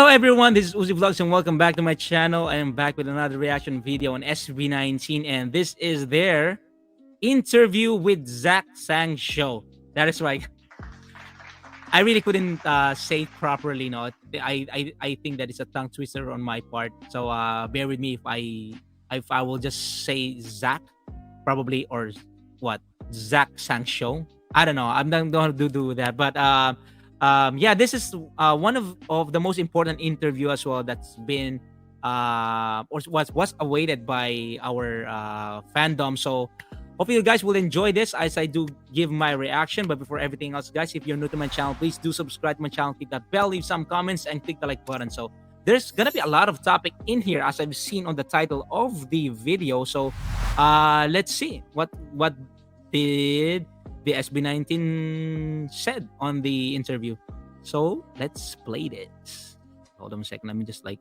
Hello everyone, this is Uzi Vlogs and welcome back to my channel. I am back with another reaction video on SB19 and this is their interview with ZACH SangThank show. That is right. I really couldn't say it properly. No, I think that is a tongue twister on my part. So bear with me if I will just say Zach, probably, or what, ZACH SangThank show. I don't know. I'm not going to do that, but yeah, this is one of the most important interview as well that's been or was awaited by our fandom. So hopefully you guys will enjoy this as I do give my reaction. But before everything else, guys, if you're new to my channel, please do subscribe to my channel, click that bell, leave some comments, and click the like button. So there's gonna be a lot of topic in here as I've seen on the title of the video. So let's see what did the SB19 said on the interview. So let's play this. Hold on a second. Let me just like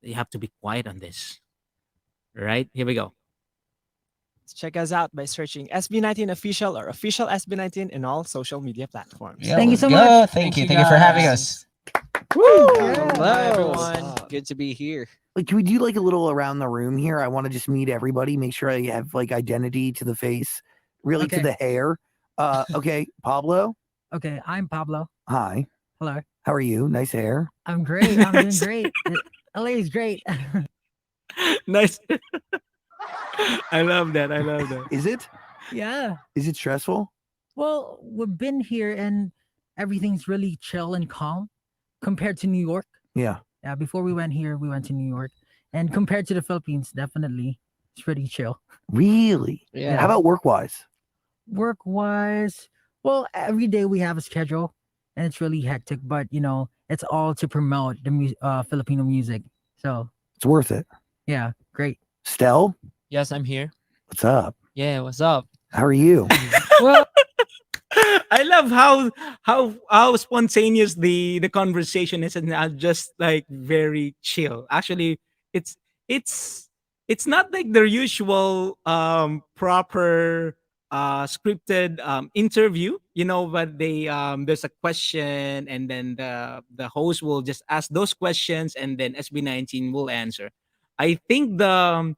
you have to be quiet on this. Right, here we go. Check us out by searching SB19 official or official SB19 in all social media platforms. Yeah, Thank you let's so go. much. Thank you. Thank Thank you for having guys. us. Woo! Yeah. Hello, Hello. everyone. Good to be here. Like, can we do like a little around the room here? I want to just meet everybody, make sure I have like identity to the face, really to Okay. the hair. Okay, Pablo. Okay, I'm Pablo. Hi. Hello. How are you? Nice hair. I'm great. I'm doing Nice. great. LA is great. Nice. I love that. I love that. Is it? Yeah. Is it stressful? Well, we've been here and everything's really chill and calm compared to New York. Yeah. Yeah, before we went here, we went to New York. And compared to the Philippines, definitely it's pretty chill. Really? Yeah. How about work wise? Work wise, well, every day we have a schedule and it's really hectic, but you know, it's all to promote the Filipino music. So, It's worth it. yeah, great. Stell, Yes, I'm here. what's up? Yeah, what's up? How are you? Well, I love how spontaneous the conversation is and just like very chill. Actually, it's it's it's not like their usual proper scripted interview, you know, but they there's a question and then the host will just ask those questions and then SB19 will answer. I think the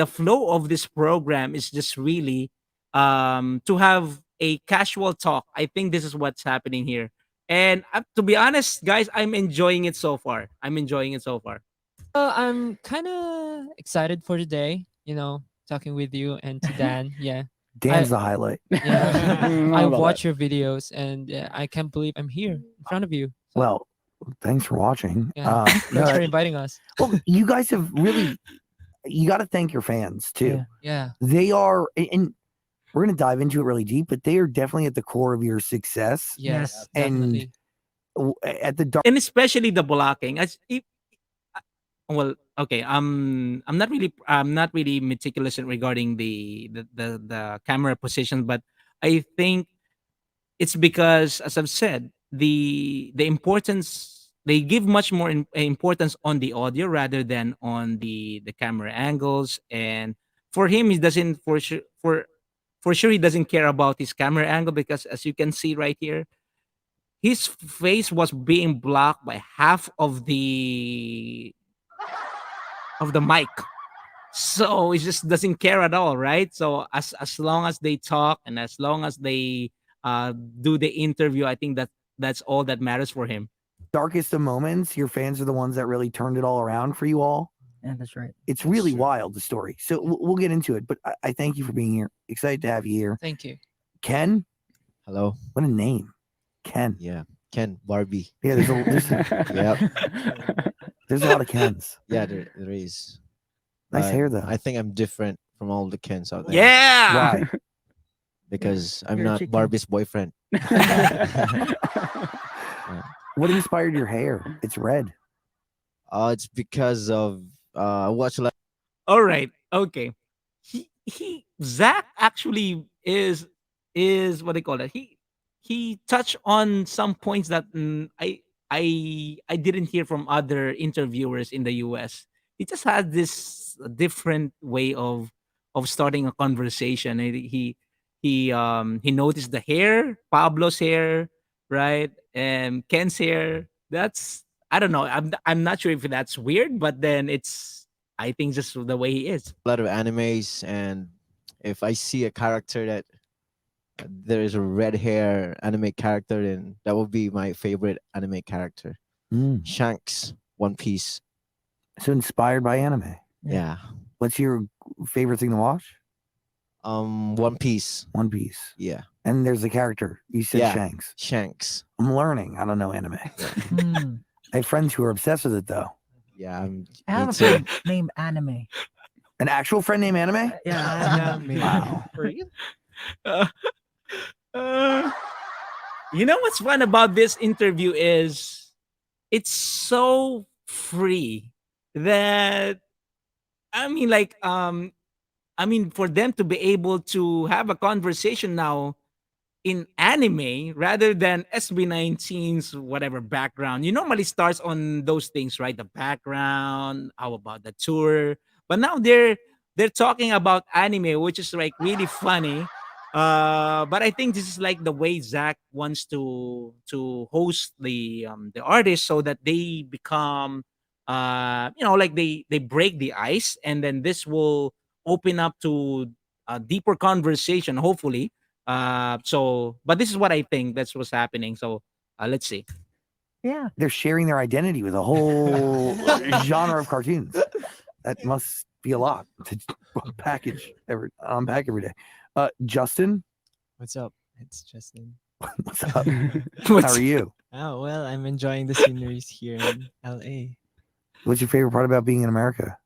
flow of this program is just really to have a casual talk. I think this is what's happening here. And to be honest, guys, I'm enjoying it so far. I'm enjoying it so far. I'm kind of excited for today, talking with you and to Dan. Yeah. Dan's the highlight. Yeah. I watch your videos and I can't believe I'm here in front of you. Well, thanks for watching. Yeah. Thanks for inviting us. well, you guys have really, you got to thank your fans too. Yeah. They are, and we're going to dive into it really deep, but they are definitely at the core of your success. Yes. And Definitely. At the dark, And especially the blocking. Well, okay. I'm not really meticulous in regarding the camera position, but I think it's because, as I've said, the importance, they give much more importance on the audio rather than on the camera angles. And for him, he doesn't for sure he doesn't care about his camera angle because, as you can see right here, his face was being blocked by half of the mic. So he just doesn't care at all, right? So as long as they talk and as long as they do the interview, I think that's all that matters for him. darkest of moments, your fans are the ones that really turned it all around for you all. Yeah, that's right. It's really wild, the story. So we'll get into it, but I thank you for being here. Excited to have you here. Thank you. Ken, Hello. what a name. Ken. Yeah. Ken Barbie. Yeah, Yep. there's a lot of Kens. Yeah, there is. Nice But hair though. I think I'm different from all the Kens out there. Yeah. Why? Because I'm You're a not chicken. Barbie's boyfriend. What inspired your hair? It's red. It's because of I watch a lot. All right. Okay. He Zach actually is what they call it. He touched on some points that I didn't hear from other interviewers in the US. He just had this different way of starting a conversation. And he noticed the hair, Pablo's hair, right? And Ken's hair. That's I don't know. I'm not sure if that's weird, but then it's I think just the way he is. A lot of animes, and if I see a character that there is a red hair anime character, then that would be my favorite anime character. Mm. Shanks, One Piece. So inspired by anime. Yeah. What's your favorite thing to watch? One Piece. One Piece. Yeah. And there's the character. You said Yeah. Shanks. Shanks. I'm learning. I don't know anime. Hmm. I have friends who are obsessed with it though. Yeah. I have Me a too. friend named Anime. An actual friend named Anime? Yeah. Wow. For real? Uh, uh, you know what's fun about this interview is it's so free that I mean for them to be able to have a conversation now in anime rather than SB19's whatever background. You normally starts on those things, right? The background, how about the tour? But now they're talking about anime, which is like really funny. But I think this is like the way Zach wants to host the artists so that they become like they break the ice, and then this will open up to a deeper conversation, hopefully. But this is what I think that's what's happening. So let's see. Yeah. They're sharing their identity with a whole genre of cartoons. That must be a lot to unpack every day. Justin, What's up? It's Justin. what's up? What's- How are you? Oh well, I'm enjoying the sceneries here in LA. What's your favorite part about being in America?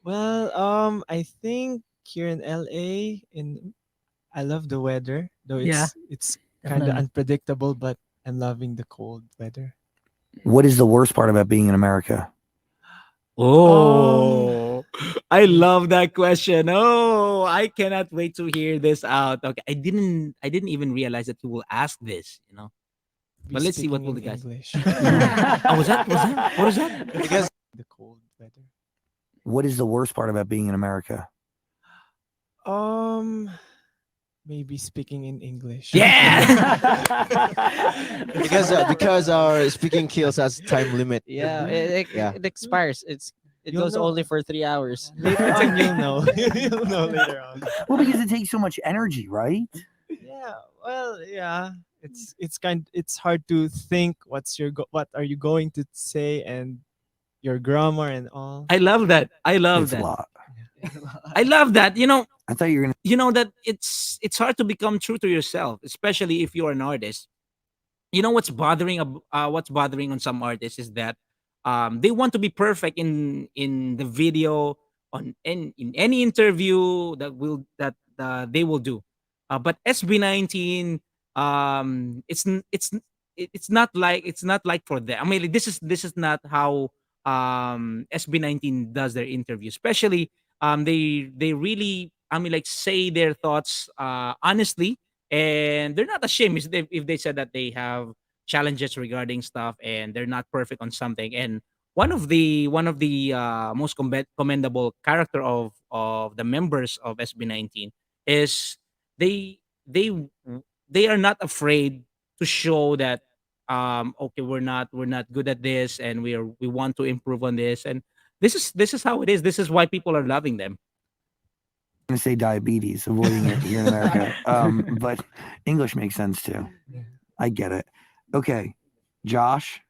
Well, I think here in LA, I love the weather, though Yeah, it's kind of definitely. unpredictable, but I'm loving the cold weather. What is the worst part about being in America? Oh, I love that question. Oh, I cannot wait to hear this out. Okay, I didn't even realize that you will ask this. Be But let's see what speaking will the in guys. English. Oh, was that? What was that? Because The cold weather. What is the worst part about being in America? Um, Maybe speaking in English. Yeah. because our speaking kills has time limit. Yeah, it, Yeah. it expires. It You'll goes know. only for 3 hours. Later on, you'll know. You'll know later on. Well, because it takes so much energy, right? Yeah. Well, yeah. It's hard to think what are you going to say and your grammar and all. I love that. I love It's a that. lot. I love that. I thought you were gonna. You know that it's hard to become true to yourself, especially if you're an artist. What's bothering on some artists is that they want to be perfect in the video in any interview they will do. But SB19, it's not like for them. I mean, this is not how SB19 does their interview. Especially they really, I mean, like, say their thoughts honestly, and they're not ashamed if they said that they have challenges regarding stuff and they're not perfect on something. And one of the most commendable character of the members of SB19 is they they they are not afraid to show that okay, we're not good at this, and we want to improve on this. And this is how it is. This is why people are loving them. Gonna say diabetes, avoiding it here in America. But English makes sense too. I get it. Okay, Josh.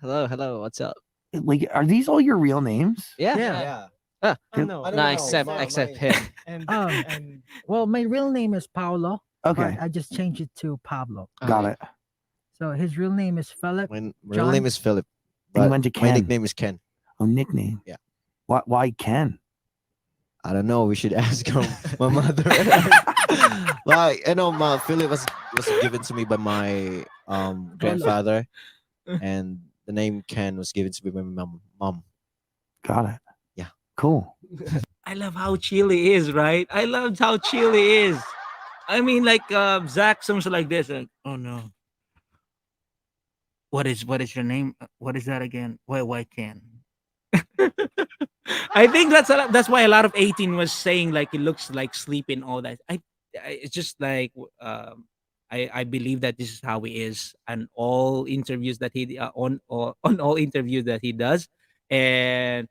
Hello. What's up? Like, are these all your real names? Yeah. Yeah. Ah, Oh, no. I don't no, know. except him. And Um, and Well, my real name is Paulo. Okay, But I just changed it to Pablo. got it. So his real name is Philip. My real John? name is Philip. And you But went to my Ken. nickname is Ken. Oh, nickname. Yeah. Why Ken? I don't know. We should ask my mother. Like, my Philip was given to me by my grandfather, and the name Ken was given to me by my mom. Got it. Yeah. Cool. I love how chill he is, right? I love how chill he is. I mean, like Zach, something like this. Like, oh no, what is your name? What is that again? Why can? I think that's why a lot of 18 was saying like it looks like sleep and all that. It's just like I believe that this is how he is on all interviews that he on all interviews that he does, and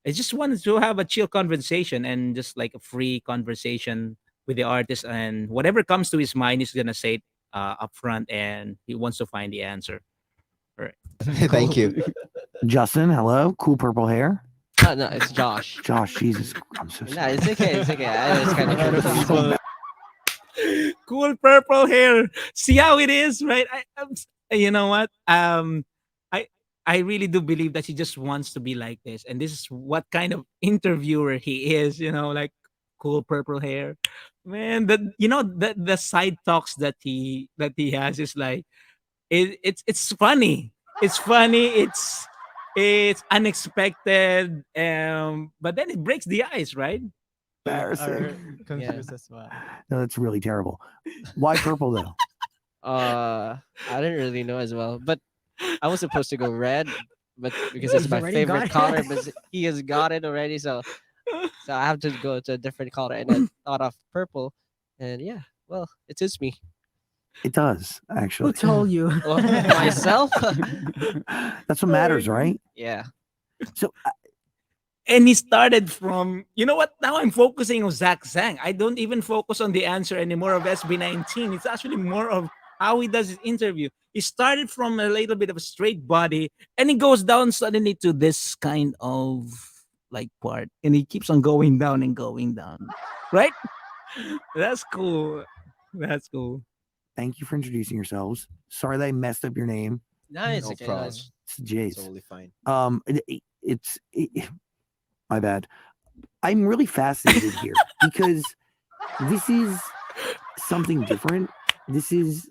I just wanted to have a chill conversation and just like a free conversation with the artist, and whatever comes to his mind, he's gonna say it up front, and he wants to find the answer. Right. Thank you. Justin, hello. Cool purple hair. No, it's Josh. Josh, Jesus, I'm so No, sorry. it's okay. It's okay. I was kind of confused. Cool purple hair. See how it is, right? You know what? I I really do believe that he just wants to be like this, and this is what kind of interviewer he is. Like cool purple hair, man. The side talks that he has is like it's funny. It's funny. It's unexpected. But then it breaks the ice, right? Are Embarrassing. confused as well. No, that's really terrible. Why purple though? I didn't really know as well, but I was supposed to go red, but because He's it's my already got favorite it. color, but he has got it already, so I have to go to a different color, and I thought of purple, and yeah, well, it suits me. It does Who actually. told you? Well, myself, That's what matters, right? yeah. So And he started from, you know what? Now I'm focusing on ZACH Sang. I don't even focus on the answer anymore of SB19. It's actually more of how he does his interview. He started from a little bit of a straight body, and he goes down suddenly to this kind of like part, and he keeps on going down and going down. Right? That's cool. That's cool. thank you for introducing yourselves. Sorry that I messed up your name. Nice. No Okay, problem. nice. It's Jace. Totally fine. My bad. I'm really fascinated here because this is something different. This is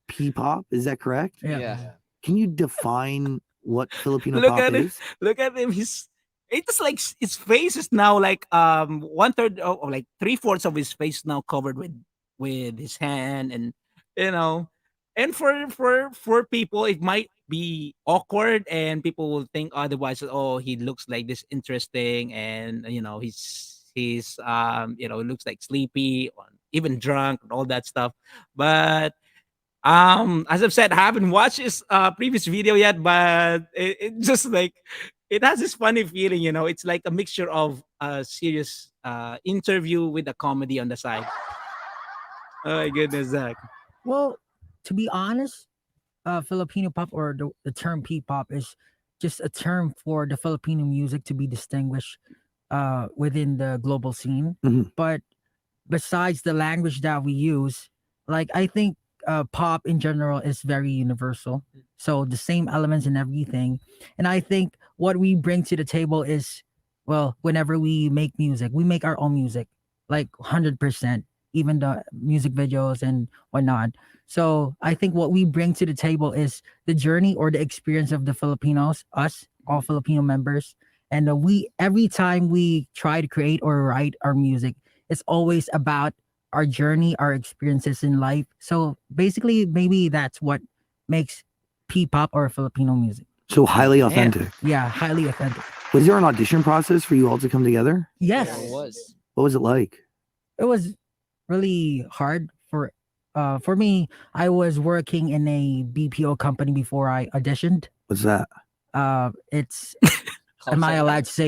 P-pop. Is that correct? Yeah. Can you define what Filipino Look pop at it. is? Look at him. It's like his face is now like one third or like three-fourths of his face now covered with his hand, and you know and for people it might be awkward, and people will think otherwise, oh, he looks like this interesting, and he's looks like sleepy or even drunk and all that stuff. But as I've said, I haven't watched his previous video yet, but it just like it has this funny feeling. It's like a mixture of a serious interview with a comedy on the side. Oh my goodness, Zach. Well, to be honest, Filipino pop or the term P-pop is just a term for the Filipino music to be distinguished within the global scene. Mhm. But besides the language that we use, like I think pop in general is very universal. So the same elements and everything. And I think what we bring to the table is, well, whenever we make music, we make our own music, like 100%, even the music videos and whatnot. So I think what we bring to the table is the journey or the experience of the Filipinos, us, all Filipino members. And we every time we try to create or write our music, it's always about our journey, our experiences in life. So basically, maybe that's what makes P-pop or Filipino music. So highly authentic. Yeah, highly authentic. Was there an audition process for you all to come together? Yes, Yeah, it was. What was it like? it was really hard for me. I was working in a BPO company before I auditioned. What's that? It's Call am I center. allowed to say?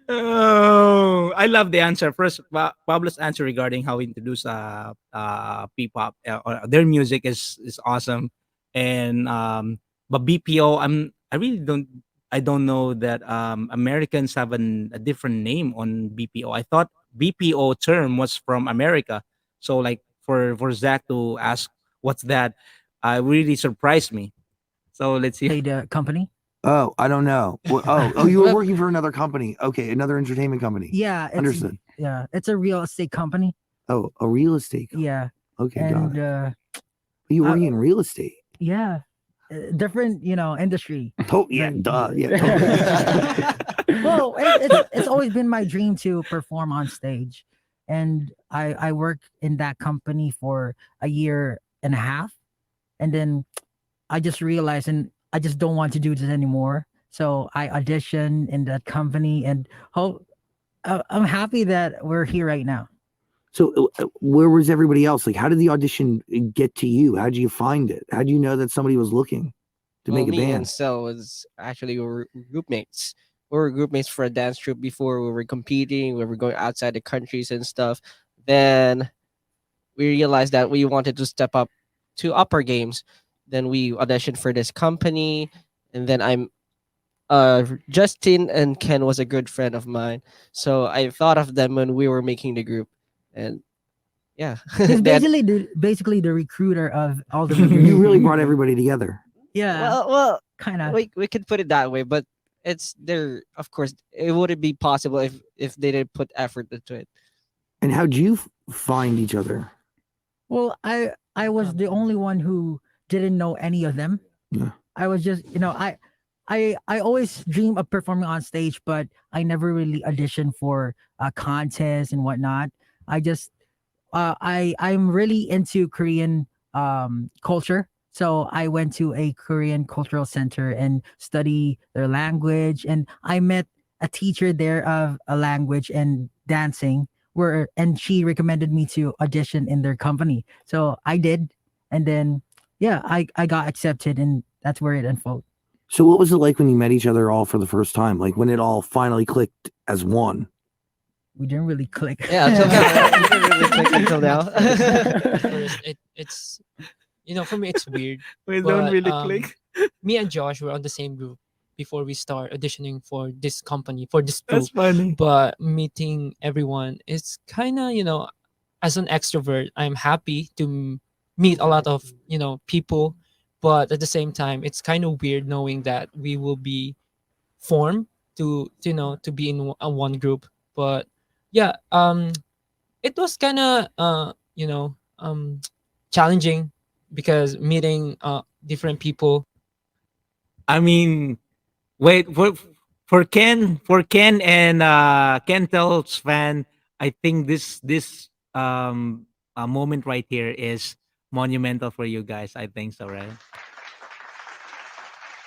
Oh, I love the answer. First, Pablo's answer regarding how he introduced P-pop or their music is awesome, and but BPO, I don't know that Americans have a different name on BPO. I thought BPO term was from America, so like for Zach to ask what's that, really surprised me. So let's see. Say the company. Oh, I don't know. Oh, you were working for another company. Okay, another entertainment company. Yeah, Understood. Yeah, it's a real estate company. Oh, a real estate. company. Yeah, Okay, got and it. You working in real estate? yeah, different industry. Yeah, Very- duh. Yeah, totally. Well, it's always been my dream to perform on stage, and I worked in that company for a year and a half, and then I just realized, and I just don't want to do this anymore. So I auditioned in that company, and I'm happy that we're here right now. So where was everybody else? Like, how did the audition get to you? How did you find it? How did you know that somebody was looking to Well, make a me and band? Sel was actually we were group mates. We were group mates for a dance troupe before we were competing. We were going outside the countries and stuff. Then we realized that we wanted to step up to upper games. Then we auditioned for this company, and then Justin and Ken was a good friend of mine, so I thought of them when we were making the group, and yeah, He's that basically the recruiter of all the You members. really brought everybody together. Yeah, well, kind of. we could put it that way, but it's there. Of course, it wouldn't be possible if they didn't put effort into it. And how'd you find each other? Well, I was the only one who didn't know any of them. Yeah. I was just, I always dream of performing on stage, but I never really auditioned for a contest and whatnot. I just, I'm really into Korean culture, so I went to a Korean cultural center and study their language, and I met a teacher there of a language and dancing, where and she recommended me to audition in their company, so I did, and then yeah, I got accepted, and that's where it unfolded. So what was it like when you met each other all for the first time? Like when it all finally clicked as one? We didn't really click. Yeah, until now, we didn't really click until now. At first, it's for me it's weird. We But, don't really um, click. Me and Josh were on the same group before we start auditioning for this company for this That's group. funny. But meeting everyone is kind of as an extrovert, I'm happy to meet a lot of people, but at the same time, it's kind of weird knowing that we will be formed to be in one group. But yeah, it was kind of challenging because meeting different people. I mean, wait for Ken and Ken Tel's fan. I think this moment right here is monumental for you guys. I think so, right?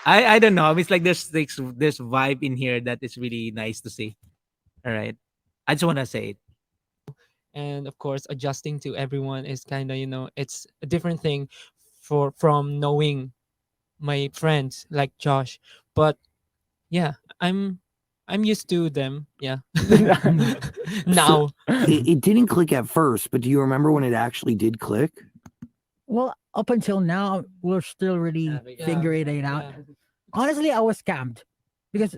I don't know. It's like there's vibe in here that is really nice to see. All right, I just want to say it. And of course adjusting to everyone is kind of it's a different thing from knowing my friends like Josh. But yeah, I'm used to them, yeah. Now. It didn't click at first, but do you remember when it actually did click? Well, up until now, we're still really Yeah. figuring it out. Yeah. Honestly, I was scammed because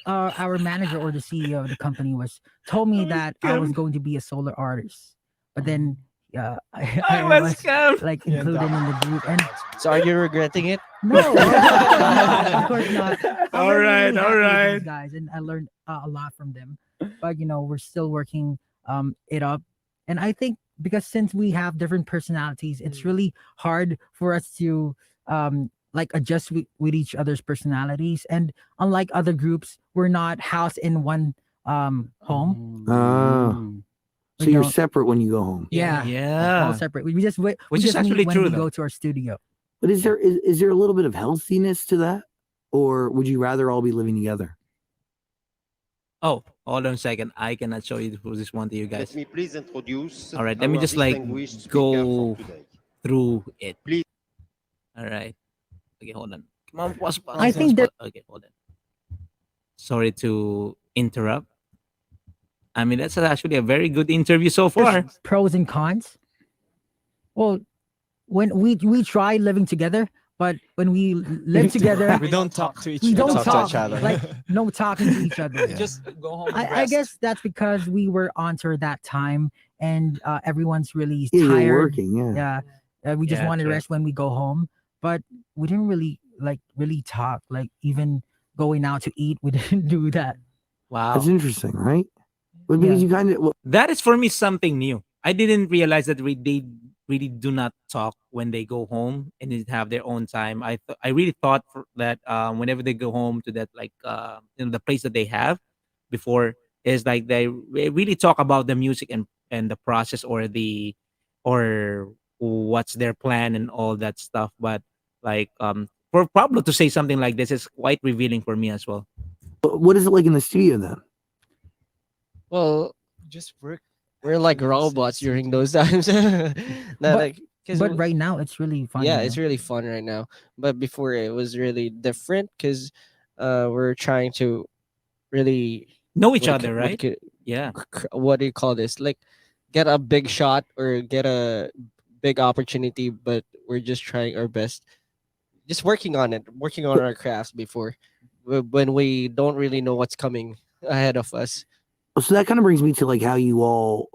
our manager or the CEO of the company told me that I was going to be a solo artist, but then I I was was scammed. like Yeah, included in the group, and So are you regretting it? no, of course not. I'm All really, right, really all happy with right. these guys, and I learned a lot from them. But we're still working it up, and I think because since we have different personalities, it's really hard for us to like adjust with each other's personalities. And unlike other groups, we're not housed in one home. Oh. So We you're don't- separate when you go home. Yeah, all Yeah. separate. We just wait. Which we is just meet actually when true, we though. go to our studio. But is there a little bit of healthiness to that? Or would you rather all be living together? Oh, hold on a second. I cannot show you this one to you guys. Let me please introduce All right, let me our just like distinguished speaker go for today. through it. Please. All right. Okay, hold on. Come on, pause. I think there- Okay, hold on. Sorry to interrupt. I mean, that's actually a very good interview so far. There's pros and cons. Well, when we try living together, but when we live together, We don't talk to each we other. don't Talk to talk. each other. Like no talking to each other. Yeah. Just go home and I rest. guess that's because we were on tour that time, and everyone's really Yeah, you're tired. working, yeah. Yeah, we just Yeah, want to true. rest when we go home, but we didn't really talk. Like even going out to eat, we didn't do that. Wow. That's interesting, right? But because Yeah. you kind of That is for me something new. I didn't realize that they really do not talk when they go home and they have their own time. I really thought that whenever they go home to that like the place that they have before is like they really talk about the music and the process or what's their plan and all that stuff. But like for Pablo to say something like this is quite revealing for me as well. what is it like in the studio then? Well, Just work. we're like Actually, it's robots during simple. those times. Not But like because but right now it's really fun. yeah, you it's know? really fun right now. But before it was really different because we're trying to really Know each other, what right? Yeah. what do you call this? Like get a big shot or get a big opportunity, but we're just trying our best, just working on it, working on our crafts before when we don't really know what's coming ahead of us. So that kind of brings me to like how you all.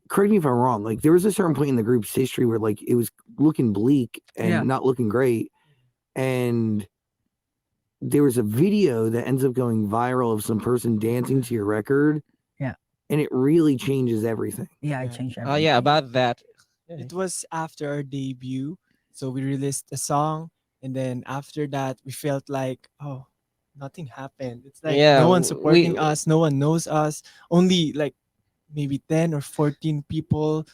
Correct me if I'm wrong. Like there was a certain point in the group's history where like it was looking bleak and Yeah. not looking great, and there was a video that ends up going viral of some person dancing to your record. Yeah. And it really changes everything. Yeah, I Yeah. changed Oh everything. yeah, about that. It was after our debut, so we released a song, and then after that, we felt like, oh, nothing happened. It's like Yeah, no one's we supporting us, no one knows us. Only like maybe 10 or 14 people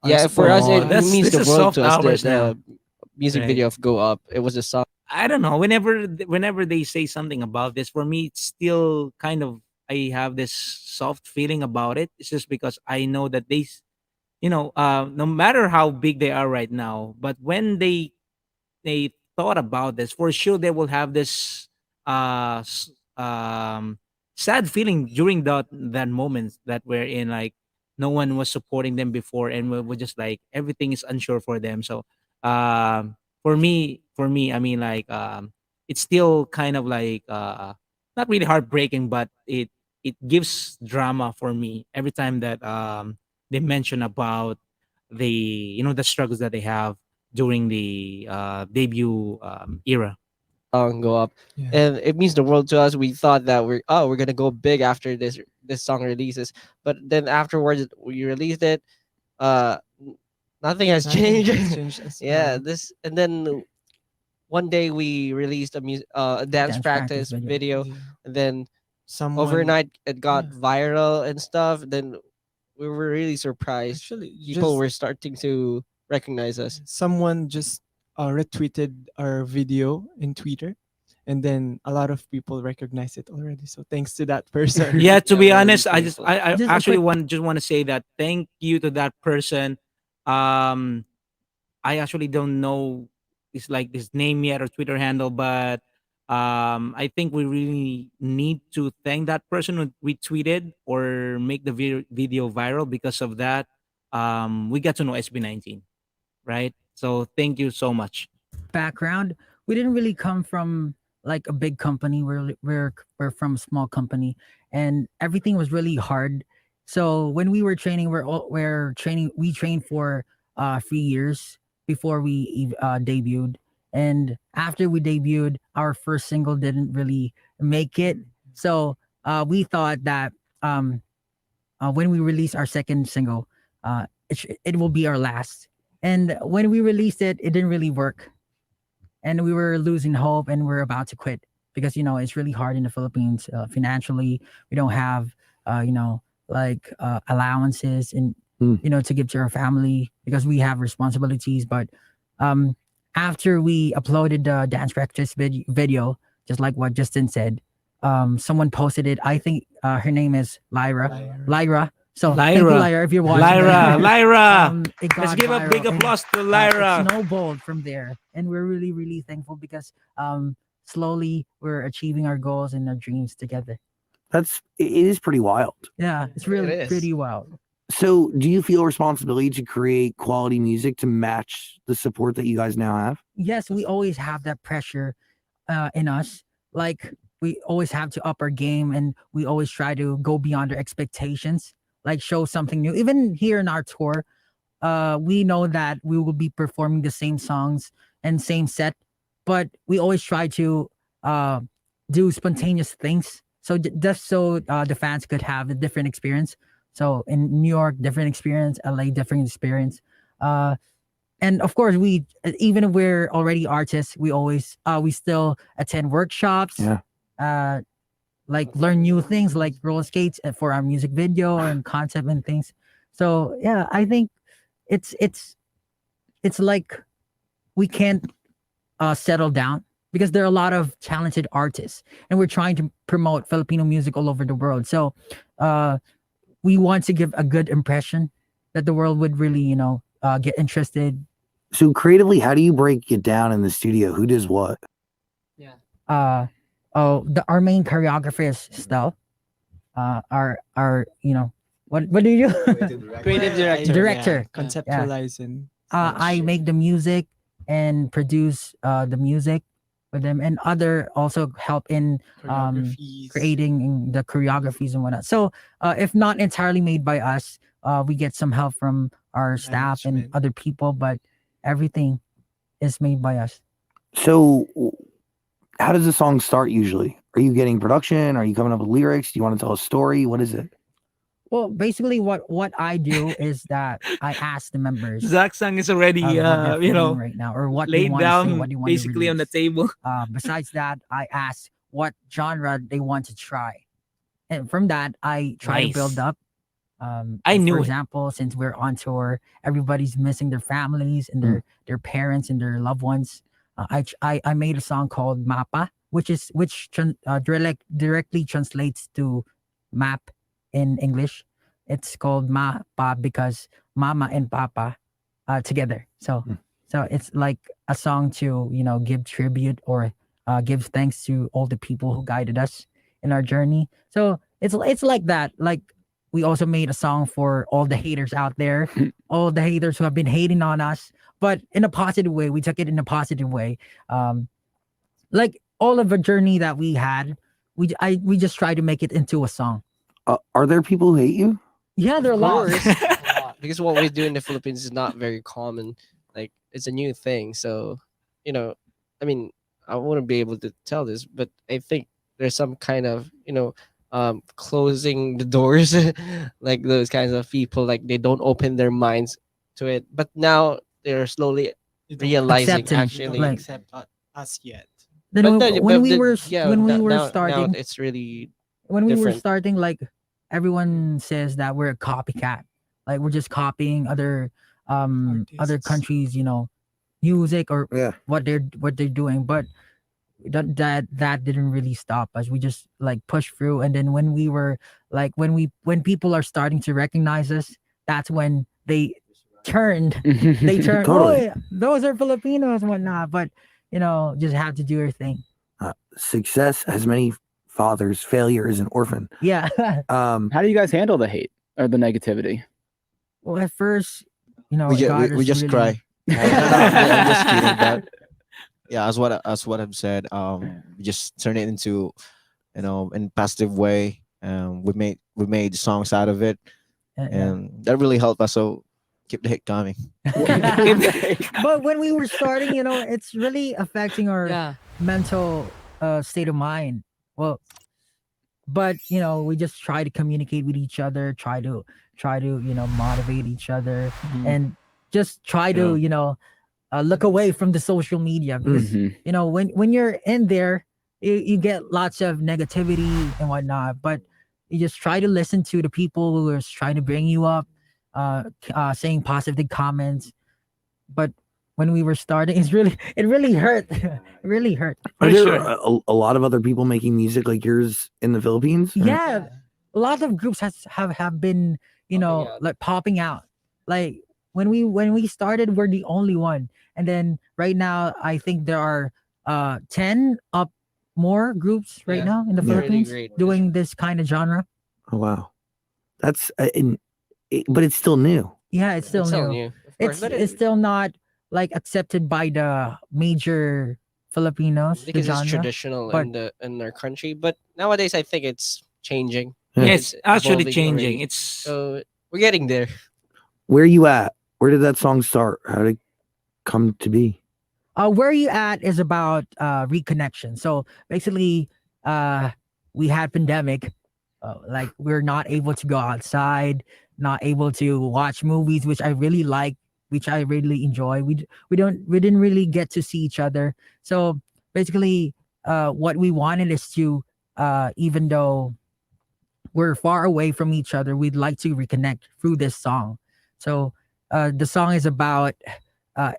are yeah, for us Oh, it supporting that's us. means this the is world soft to us. hours now, The music right? video of Go Up, it was a song. I don't know. Whenever they say something about this, for me, it's still kind of I have this soft feeling about it. It's just because I know that no matter how big they are right now, but when they thought about this, for sure they will have this uh s- um sad feeling during that moment that we're in, like no one was supporting them before, and we're just like everything is unsure for them. So for me, I mean, like it's still kind of like not really heartbreaking, but it gives drama for me every time that they mention about the struggles that they have during the debut era. Song Go Up, Yeah. and it means the world to us. We thought that we're gonna go big after this song releases, but then afterwards we released it. Uh, nothing has Nothing changed. has changed as Yeah, well. this and then one day we released a dance Dance practice practice video. video, Yeah. and then Someone overnight it got yeah. viral and stuff. Then we were really surprised. Actually People just were starting to recognize us. someone just retweeted our video in Twitter, and then a lot of people recognize it already. So thanks to that person. Yeah, to Yeah, be we're really honest, thankful. I Just a actually quick want to say that thank you to that person. Um, I actually don't know it's like his name yet or Twitter handle, but I think we really need to thank that person who retweeted or make the video viral. Because of that, we got to know SB19, right? So thank you so much. background. We didn't really come from like a big company. We're from a small company, and everything was really hard. So when we were training, we're training. We trained for 3 years before we debuted, and after we debuted, our first single didn't really make it. So we thought that um, when we release our second single, it will be our last. And when we released it, it didn't really work, and we were losing hope, and we're about to quit because it's really hard in the Philippines financially. We don't have like allowances and Hmm. to give to our family because we have responsibilities. But um after we uploaded the dance practice video, just like what Justin said, someone posted it. I think her name is Lyra. So thank you, Lyra, Lyra, if you're watching right now. Lyra. It Let's got give a big viral, and applause to it Lyra. snowballed from there, and we're really really thankful because slowly we're achieving our goals and our dreams together. It is pretty wild. Yeah, it's really is. pretty wild. So do you feel responsibility to create quality music to match the support that you guys now have? Yes, we always have that pressure in us. Like we always have to up our game, and we always try to go beyond our expectations, like show something new. Even here in our tour, we know that we will be performing the same songs and same set, but we always try to uh, do spontaneous things. So just so the fans could have a different experience. So in New York, different experience. LA, different experience. Uh, and of course, we even if we're already artists, we still attend workshops. Yeah. Uh, like learn new things like roller skates for our music video and concept and things. So yeah, I think it's like we can't settle down because there are a lot of talented artists, and we're trying to promote Filipino music all over the world. So we want to give a good impression that the world would really, get interested. So creatively, how do you break it down in the studio? Who does what? Our main choreographer is Stell. Our what do you do? Creative director. Director. Yeah, conceptualize and I such. make the music and produce the music with them, and other also help in choreographies. creating the choreographies and whatnot. So if not entirely made by us, we get some help from our staff and Management. other people, but everything is made by us. So how does the song start usually? Are you getting production? Are you coming up with lyrics? Do you want to tell a story? What is it? Well, basically, what I do is that I ask the members ZACH Sang is already, of what they're feeling right now, or what they laid want to say, down what they want to basically on the release. table. Besides that, I ask what genre they want to try, and from that, I try to build Nice. up. I knew for it. example, since we're on tour, everybody's missing their families and their parents and their loved ones. I made a song called Mapa, directly translates to map in English. It's called Mapa because Mama and Papa together. So it's like a song to give tribute or give thanks to all the people who guided us in our journey. So it's like that. Like we also made a song for all the haters out there, all the haters who have been hating on us, but in a positive way. We took it in a positive way. Like all of the journey that we had, we just try to make it into a song. Are there people who hate you? Yeah, there are Of lots. course. Because what we do in the Philippines is not very common. Like it's a new thing. So, I mean, I wouldn't be able to tell this, but I think there's some kind of, closing the doors, like those kinds of people, like they don't open their minds to it. But now they're slowly They don't realizing Accepting, actually. like- accept us yet. Then But when, then, when but we the- were yeah, when we now- were now starting, it's really when we were different. starting, like everyone says that we're a copycat. Like we're just copying other Artists. countries, music or Yeah. what they're doing. But that didn't really stop us. We just like pushed through, and then when we were like when people are starting to recognize us, that's when they turned. They turned. Totally. Oh, those are Filipinos and whatnot. But just have to do your thing. Success has many fathers. Failure is an orphan. Yeah. Um, How do you guys handle the hate or the negativity? Well, at first, we God we is just really- cry. No, I'm just kidding. But yeah, as what I've said, we just turn it into, in positive way. We made songs out of it, Yeah. and that really helped us. So keep the hit coming. But when we were starting, it's really affecting our mental state of mind. Well, but we just try to communicate with each other, try to motivate each other, and just try to look away from the social media because when you're in there, you get lots of negativity and whatnot. But you just try to listen to the people who are trying to bring you up, saying positive comments. But when we were starting, it really hurt. It really hurt. are For there sure. a lot of other people making music like yours in the Philippines? Or- Yeah, a lot of groups have been Popping out. like popping out. Like when we started, we're the only one, and then right now I think there are 10 up more groups right Yeah, now in the Yeah. really Philippines great. doing this kind of genre. Oh wow, that's but it's still new. Yeah, it's still It's new. new, of course, It's but it's still not like accepted by the major Filipinos. The because it's genre. traditional but- in their country. But nowadays, I think it's changing. Yeah. Yeah, it's actually evolving changing. already. It's So we're getting there. Where you at? Where did that song start? How did it come to be? Where you at is about reconnection. So basically, we had pandemic, like we're not able to go outside, not able to watch movies, which I really like, which I really enjoy. We didn't really get to see each other. So basically, what we wanted is to, even though we're far away from each other, we'd like to reconnect through this song. So the song is about uh,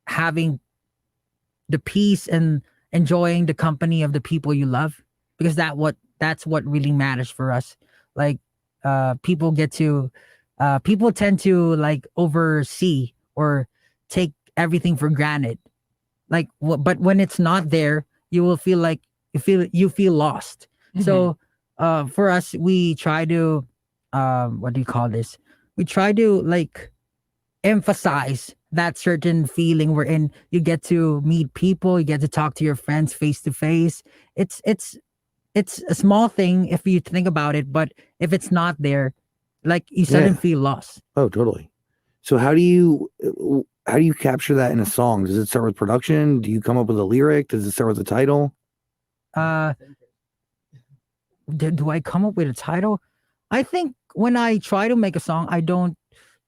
having the peace and enjoying the company of the people you love, because that's what really matters for us. Like people get to people tend to like oversee or take everything for granted. Like but when it's not there, you will feel like you feel lost. So for us, we try to what do you call this? We try to like emphasize that certain feeling wherein you get to meet people, you get to talk to your friends face to face. It's a small thing if you think about it, but if it's not there, like you suddenly Yeah. feel lost. Oh, totally. So how do you capture that in a song? Does it start with production? Do you come up with a lyric? Does it start with a title? Uh, do I come up with a title? I think when I try to make a song, I don't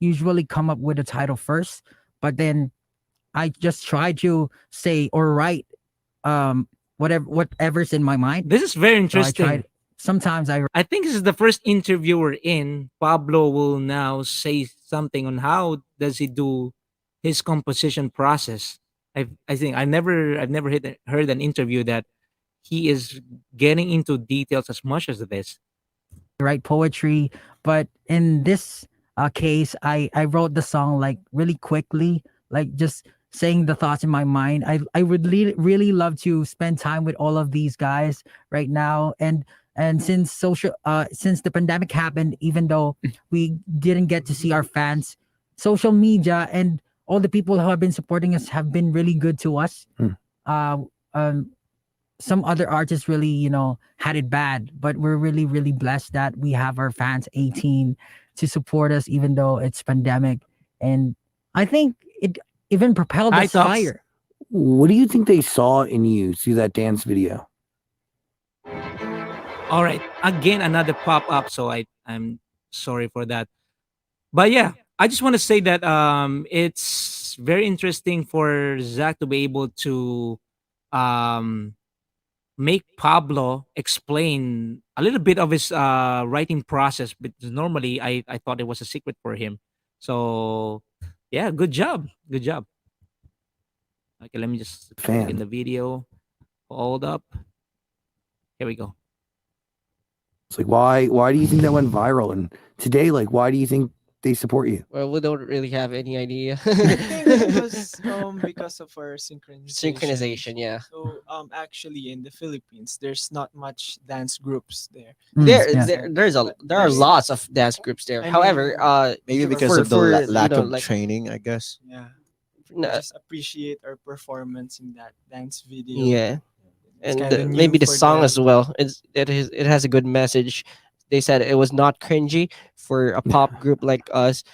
usually come up with a title first, but then I just try to say or write whatever's in my mind. This is very So I try. interesting. Sometimes I think this is the first interview we're in. Pablo will now say something on how does he do his composition process. I think I've never heard an interview that he is getting into details as much as this. write poetry, but in this case, I wrote the song like really quickly, like just saying the thoughts in my mind. I would really love to spend time with all of these guys right now, and since the pandemic happened, even though we didn't get to see our fans, social media and all the people who have been supporting us have been really good to us. Hmm. Uh, um, some other artists really, had it bad, but we're really blessed that we have our fans 18 to support us, even though it's pandemic. And I think it even propelled Hi, us Tox. higher. What do you think they saw in you through that dance video? All right, again another pop up. So I'm sorry for that. But yeah, I just want to say that it's very interesting for Zach to be able to um make Pablo explain a little bit of his writing process, because normally I thought it was a secret for him. So yeah, good job. Good job. Okay, let me just click in Fan. the video. Hold up. Here we go. It's like why do you think that went viral? And today, like, why do you think they support you? Well, we don't really have any idea. I think it was because of our synchronization. Synchronization, yeah. So actually in the Philippines, there's not much dance groups there. There are lots of dance groups there. I However, mean, Maybe for- because of the for, lack of like, training, I guess. Yeah, no, just appreciate our performance in that dance video. yeah, It's and kinda new maybe the for song them. as well. It has a good message. They said it was not cringy for a pop group like us.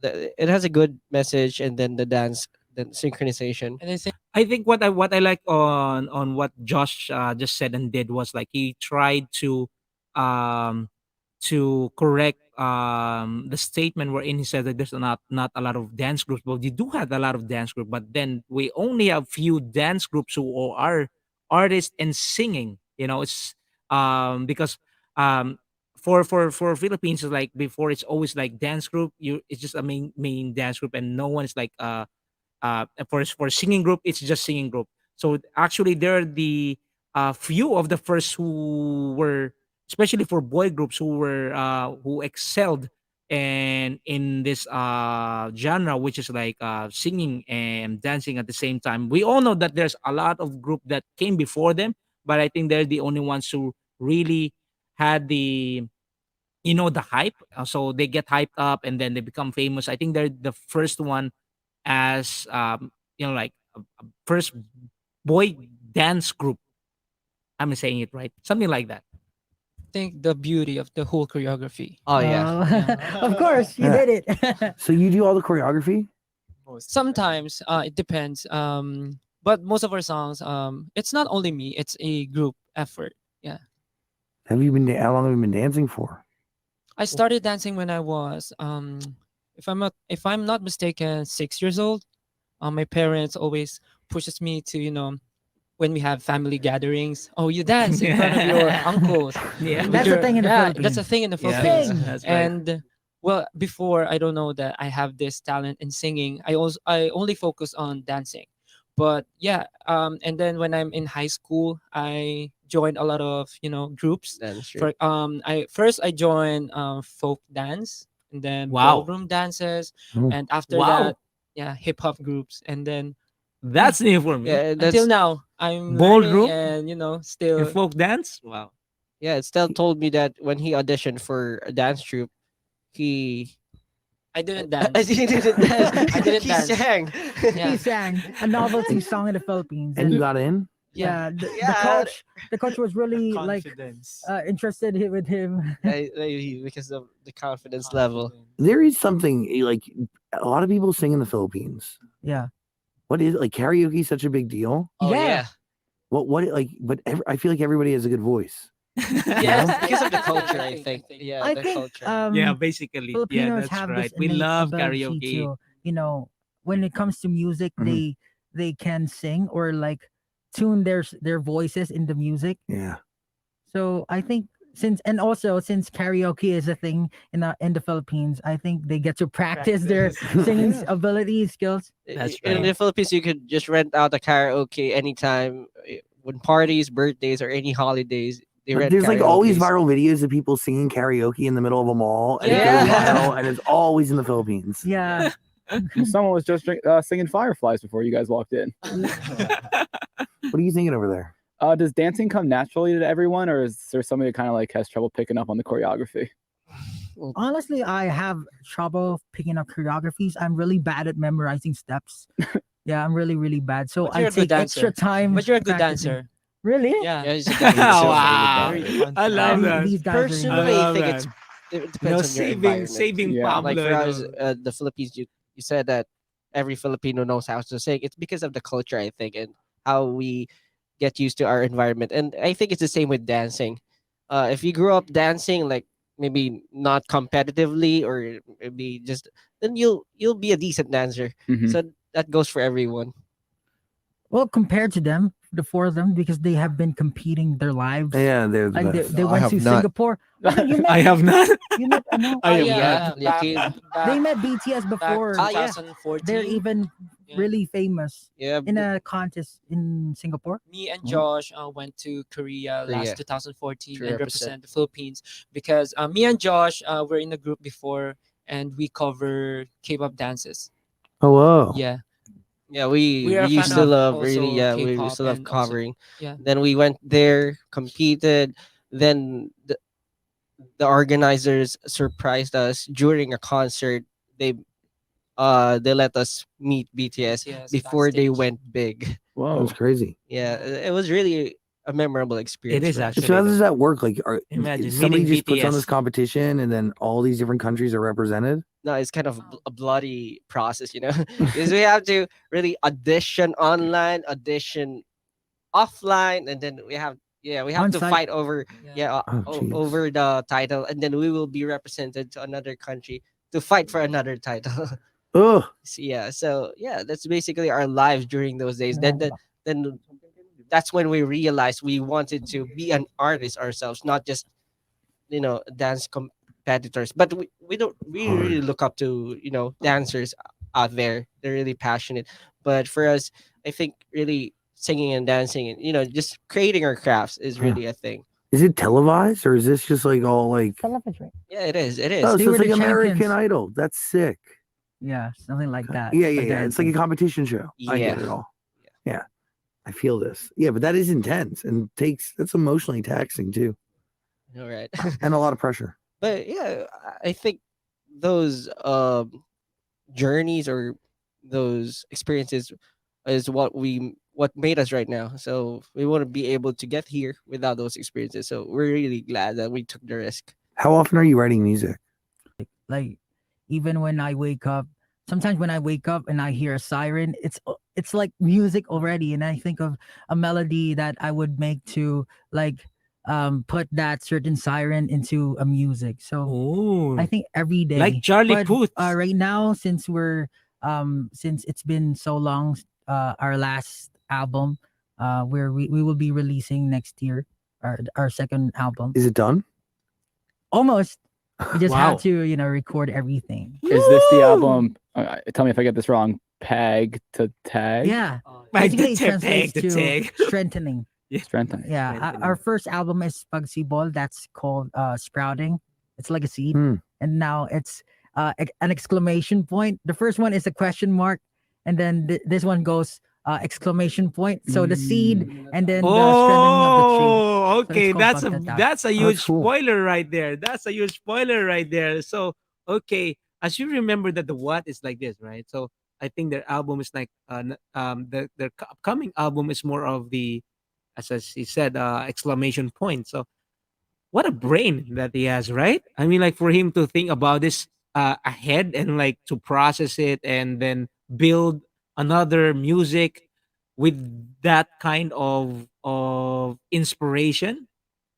It has a good message, and then the synchronization. And I think I think what I like on what Josh just said and did was like he tried um to correct the statement wherein he said that there's not a lot of dance groups. Well, you do have a lot of dance groups, but then we only have few dance groups who are artists and singing. It's because um for Philippines, it's like before it's always like dance group. It's just a main dance group, and no one is like for singing group, it's just singing group. So actually they're the few of the first who were, especially for boy groups, who excelled and in this genre, which is like singing and dancing at the same time. We all know that there's a lot of group that came before them, but I think they're the only ones who really had the hype. So they get hyped up and then they become famous. I think they're the first one as like a first boy dance group. I'm saying it right, something like that. the beauty of the whole choreography. Oh yeah. Yeah. Of course, you Yeah. did it. So you do all the choreography? Most Sometimes it depends. But most of our songs, it's not only me; it's a group effort. Yeah. How long have you been dancing for? I started dancing when I was if I'm not mistaken, 6 years old. My parents always pushes me to when we have family gatherings. Oh, you dance in front of your uncles. Yeah. with That's a thing in the yeah, Philippines. that's a thing in the Yeah, Philippines. Thing. that's right. And well, before I don't know that I have this talent in singing. I only focus on dancing. But yeah, and then when I'm in high school, I joined a lot of groups. That's true. For I joined folk dance, and then Wow. ballroom dances, Oh. and after Wow. that, yeah, hip hop groups, and then That's new for me. Yeah, until that's now I'm Ballroom learning and and still folk dance. Wow. yeah. Estelle told me that when he auditioned for a dance troupe, he I didn't I dance. didn't dance. I didn't he dance. sang. Yeah. He sang a novelty song in the Philippines, And you got in? yeah, Yeah. the coach was really like Confidence. interested with him. Because of the confidence level. There is something like a lot of people sing in the Philippines. Yeah, What is like karaoke is such a big deal? Oh Yeah. yeah. What like? But I feel like everybody has a good voice. Yeah, because of the culture, I think. Yeah, I the think culture. Yeah, basically. Yeah, Filipinos that's have right. this We innate love ability karaoke. to, when it comes to music, Mhm. they can sing or like tune their voices in the music. Yeah. So I think since karaoke is a thing in the Philippines, I think they get to practice their singing Yeah. ability skills. That's In right. the Philippines, you could just rent out a karaoke anytime when parties, birthdays, or any holidays. They But rent there's like always karaokes. viral videos of people singing karaoke in the middle of a mall, and it Yeah. goes viral, and it's always in the Philippines. Yeah, Someone was just singing Fireflies before you guys walked in. What are you thinking over there? Does dancing come naturally to everyone, or is there somebody that kind of like has trouble picking up on the choreography? honestly, I have trouble picking up choreographies. I'm really bad at memorizing steps. Yeah, I'm really really bad. So But you're I a good take extra dancer. time. But you're a good practicing. dancer. Really? Yeah. Yeah, he's a Wow. good dancer. I love These- that. these guys are Personally, I love think that. it depends on your saving environment. saving Yeah. Pablo. Like for you us, know. the Philippines, you said that every Filipino knows how to sing. It's because of the culture, I think, and how we get used to our environment. And I think it's the same with dancing. If you grew up dancing, like maybe not competitively or maybe just, then you'll be a decent dancer. Mhm. So that goes for everyone. Well, compared to them, the four of them, because they have been competing their lives. Yeah, they're the Like best. they No, I went have to not. Singapore. I mean, I have not. you met ano? I have yeah, not. yeah, back, kid. They back, met BTS back before. Ah, yeah. 2014. They're even Yeah. really famous Yeah, in a contest in Singapore. Me and Mhm. Josh went to Korea Korea. last 2014 To and represent. represent the Philippines because me and Josh were in a group before and we cover K-pop dances. Oh, whoa. Yeah, yeah, we we are a used fan to of love really, also yeah, we K-pop used to love and also covering. yeah. Then we went there, competed. Then the organizers surprised us during a concert. They let us meet BTS BTS before they backstage. went big. Whoa. That's crazy. Yeah, it was really a memorable experience. is for us. actually. So how does that work? Like, Imagine somebody meeting just puts on BTS. this competition, and then all these different countries are represented? No, it's kind of a bloody process, because we have to really audition online, audition offline, and then we have to On-site. fight over Oh, jeez. over the title, and then we will be represented to another country to fight for another title. Oh, So yeah, that's basically our lives during those days. Then that's when we realized we wanted to be an artist ourselves, not just dance competitors. But we don't we Hard. really look up to dancers out there. They're really passionate. But for us, I think really singing and dancing and just creating our crafts is Yeah. really a thing. is it televised, or is this just like all like? Television. Yeah, it is. It is. Oh, They so were it's like the American champions. Idol. That's sick. Yeah, something like that. Yeah, for yeah, yeah. It's like a dancing. competition show. I get Yeah. it all. Yeah, I feel this. Yeah, but that is intense and that's emotionally taxing too, All right. and a lot of pressure. But yeah, I think those journeys or those experiences is what made us right now. So we wouldn't be able to get here without those experiences. So we're really glad that we took the risk. How often are you writing music? Like even when I wake up, sometimes when I wake up and I hear a siren, it's like music already, and I think of a melody that I would make to like put that certain siren into a music. So Oh, I think every day, like Charlie but, Puth. right now, since it's been so long, our last album, where we will be releasing next year, our second album. Is it done? Almost. We just Wow. have to record everything. Is this the album? Tell me if I get this wrong. peg to tag. Yeah, Like basically it the translates tag, the to tag. strengthening. Strengthening. Yeah, Strengthening. our first album is Pagsibol. That's called Sprouting. It's like a seed, Hmm. and now it's an exclamation point. The first one is a question mark, and then this one goes exclamation point. So the seed, and then the strengthening of the tree. Oh, So it's okay. called That's a Pagtatag. that's a huge cool. spoiler right there. That's a huge spoiler right there. So okay, as you remember that the what is like this, right? So I think their album is like their upcoming album is more of the, as he said, exclamation point. So what a brain that he has, right? I mean, like for him to think about this ahead and like to process it and then build another music with that kind of inspiration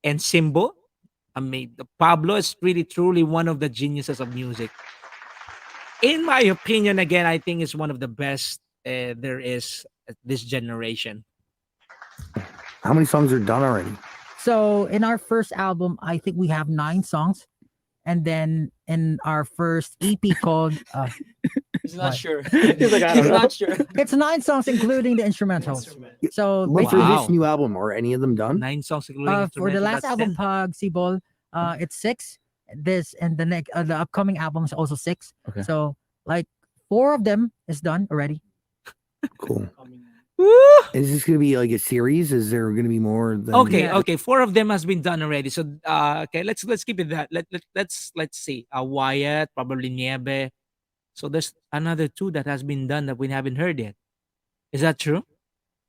and symbol. I mean, the Pablo is really truly one of the geniuses of music. In my opinion, again, I think it's one of the best there is at this generation. How many songs are done already? So in our first album, I think we have 9 songs, and then in our first EP called He's not What? sure. He's like, I don't He's know. not sure. it's 9 songs including the instrumentals. So But for basically, Wow. this new album, are any of them done? 9 songs including for the instrumental, last that's album 10. Pagsibol, it's 6. This and the next the upcoming album is also 6. Okay. So like 4 of them is done already. Cool. Woo! Is this going to be like a series? Is there going to be more than Okay, Yeah. okay. 4 of them has been done already. So okay, let's keep it that. Let's see. WYAT, probably Niebe. So there's another 2 that has been done that we haven't heard yet. Is that true?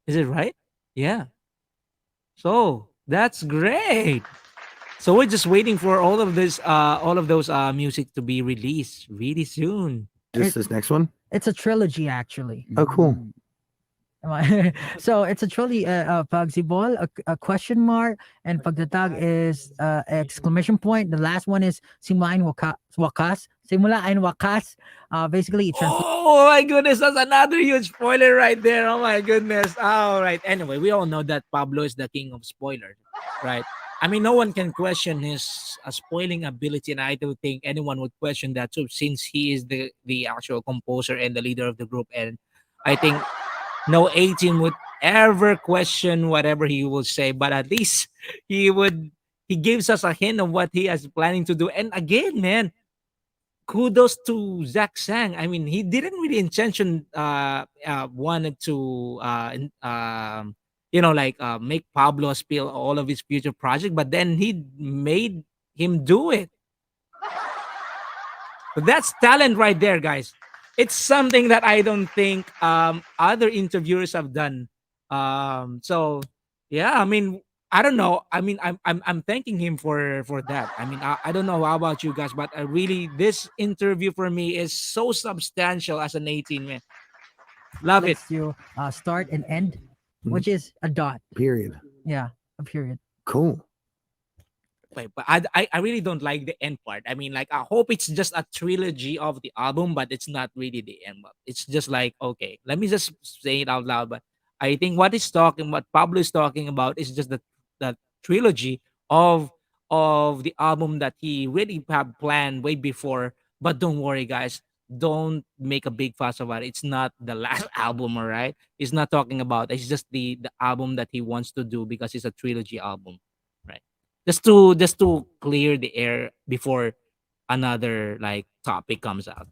Is it right? Yeah. So that's great. So we're just waiting for all of this, all of those music to be released really soon. just this next one? It's a trilogy actually. Oh, cool. Am I- so it's a trilogy. Pagsibol, a question mark, and Pagtatag is exclamation point. The last one is Simula and Wakas. Simula and Wakas. Basically, it translates. Oh my goodness, that's another huge spoiler right there. Oh my goodness. All right. Anyway, we all know that Pablo is the king of spoilers, right? I mean, no one can question his spoiling ability, and I don't think anyone would question that too, since he is the actual composer and the leader of the group. And I think no 18 would ever question whatever he will say, but at least he gives us a hint of what he is planning to do. And again, man, kudos to Zach Sang. I mean, he didn't really intention wanted to make Pablo spill all of his future project, but then he made him do it. But that's talent right there, guys. It's something that I don't think other interviewers have done. So yeah, I mean, I don't know. I mean, I'm thanking him for that. I mean, I don't know how about you guys, but I really this interview for me is so substantial as an 18 man. Love it. You start and end, Mhm. which is a dot. Period. Yeah, a period. Cool. Wait, but I really don't like the end part. I mean, like I hope it's just a trilogy of the album, but it's not really the end. But it's just like okay, let me just say it out loud. But I think what Pablo is talking about is just the trilogy of the album that he really had planned way before. But don't worry, guys. Don't make a big fuss about it. It's not the last album, all right? He's not talking about. It's just the album that he wants to do because it's a trilogy album, right? Just to clear the air before another like topic comes out.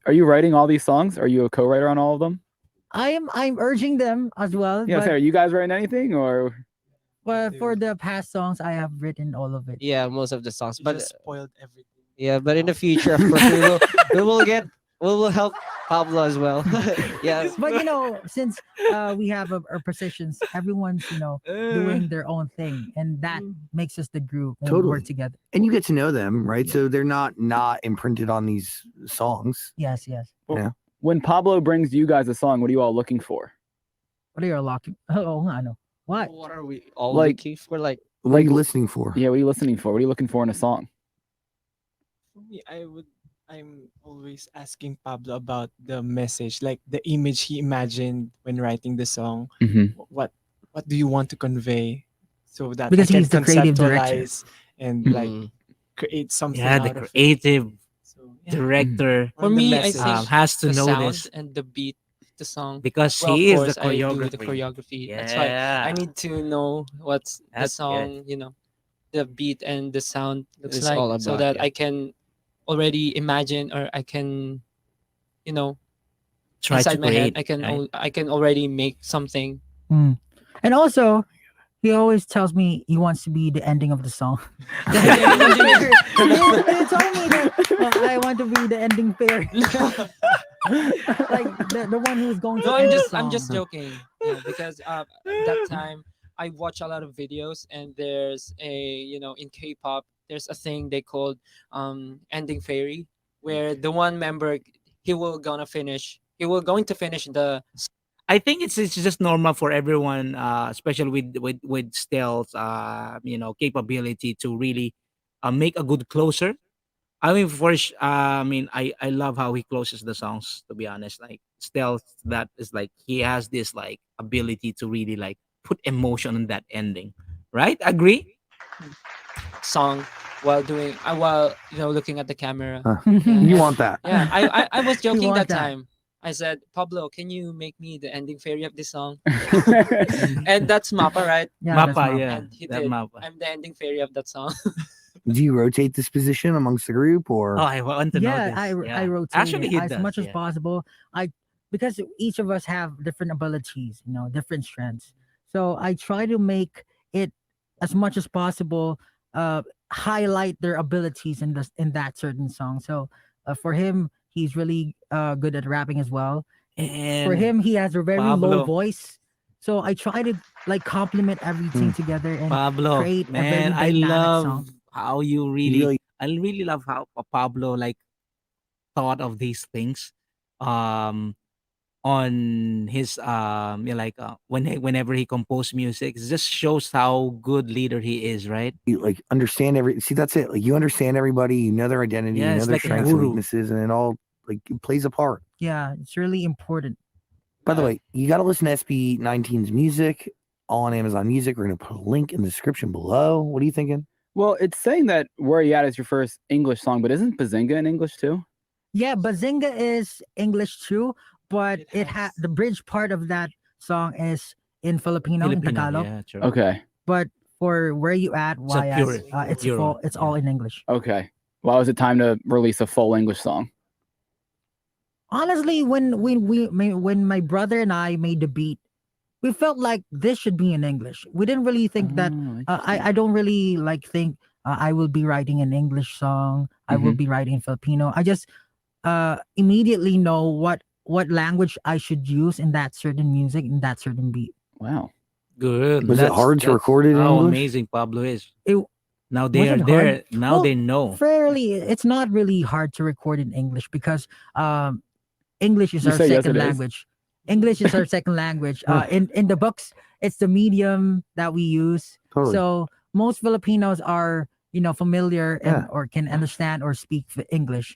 Are you writing all these songs? Are you a co-writer on all of them? I'm urging them as well. Yeah. but So are you guys writing anything or? for the past songs, I have written all of it. Yeah, most of the songs. But just spoiled everything. yeah, but in the future, of course, we will help Pablo as well. Yeah. But since we have our positions, everyone's doing their own thing, and that makes us the group and Totally. work together. And you get to know them, right? So they're not imprinted on these songs. Yes. When Pablo brings you guys a song, what are you all looking for? What are you locking? Oh, I know. What? What are we all Like- looking for? Like, What are you listening for? Yeah, what are you listening for? What are you looking for in a song? For me, I'm always asking Pablo about the message, like the image he imagined when writing the song. Mm-hmm. What do you want to convey, so that Because I can he's the creative director. conceptualize and like mm, create something. Yeah, the out of it. creative So, yeah. director For On the me, I message. think has to the know sound this. and the beat the song. because Well, of he is the course, I do the choreography. choreography. That's why Yeah, I need to know what's the that's good. song, the beat and the sound looks It's like, all so about, that yeah. I can already imagine, or I can, you know, Try to inside my head, create, right? I can already make something. Mm. And also, he always tells me he wants to be the ending of the song. The ending engineer. He told me that I want to be the ending fairy. Like the one who's going to No, end the I'm song. just joking. Because that time I watch a lot of videos, and there's in K-pop there's a thing they called ending fairy, where the one member he will going to finish the I think it's just normal for everyone, especially with Stel's capability to really make a good closer. I mean, I mean, I love how he closes the songs. To be honest, like Stel, that is like he has this like ability to really like put emotion in that ending, right? Agree? song while doing while looking at the camera. Huh. Yeah, You and want that? yeah, I was You joking want that that. time. I said, Pablo, can you make me the ending fairy of this song? And that's Mappa, right? Yeah, that's Mappa, my yeah, And he that did. Mappa. I'm the ending fairy of that song. Do you rotate this position amongst the group, Oh, or I want to know Yeah, this. I Yeah, rotate actually, it he as does. much as Yeah. possible. I Because each of us have different abilities, different strengths. So I try to make it as much as possible highlight their abilities in that certain song. So for him, he's really good at rapping as well. And for And him, he has a very low Pablo, voice. So I try to like complement everything Hmm. together and Pablo, create a very man, I dynamic love song. how you you really? I really love how Pablo like thought of these things, um, on his like whenever he composed music, it just shows how good leader he is, right? You like understand every see that's it, like you understand everybody, you know their identity, you Yeah, know it's their like a strengths and guru. weaknesses, and it all like it plays a part. Yeah, it's really important. By the way, you got to listen to SB19's music all on Amazon Music. We're going to put a link in the description below. What are you thinking? Well, it's saying that Where You At is your first English song, but isn't Bazinga in English too? Yeah, Bazinga is English too, but It the bridge part of that song is in Filipino, in Filipino, Tagalog. yeah, true. Okay. But for Where You At, It's a YAT, pure, pure, it's yeah. all in English. Okay. Well, is it time to release a full English song? Honestly, when my brother and I made the beat, we felt like this should be in English. We didn't really think that. Oh, I don't really like think I will be writing an English song. I will Mhm. be writing Filipino. I just immediately know what language I should use in that certain music, in that certain beat. Wow. Good. Was it hard to That's record it in how English? amazing Pablo is. It Now they are wasn't there. hard. Now Well, they know. fairly, it's not really hard to record in English because English is You our say yes, second it is. language. English is our second language. In the books, it's the medium that we use. Totally. So most Filipinos are familiar and Yeah. or can understand or speak English.